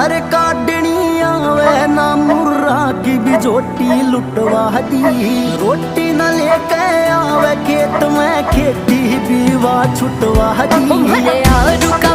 अरे काटनी आवे ना मुर्रा की भी जोटी लुटवा दी। रोटी न लेके आवे खेत में खेती बीवा छुटवा दी। आरू का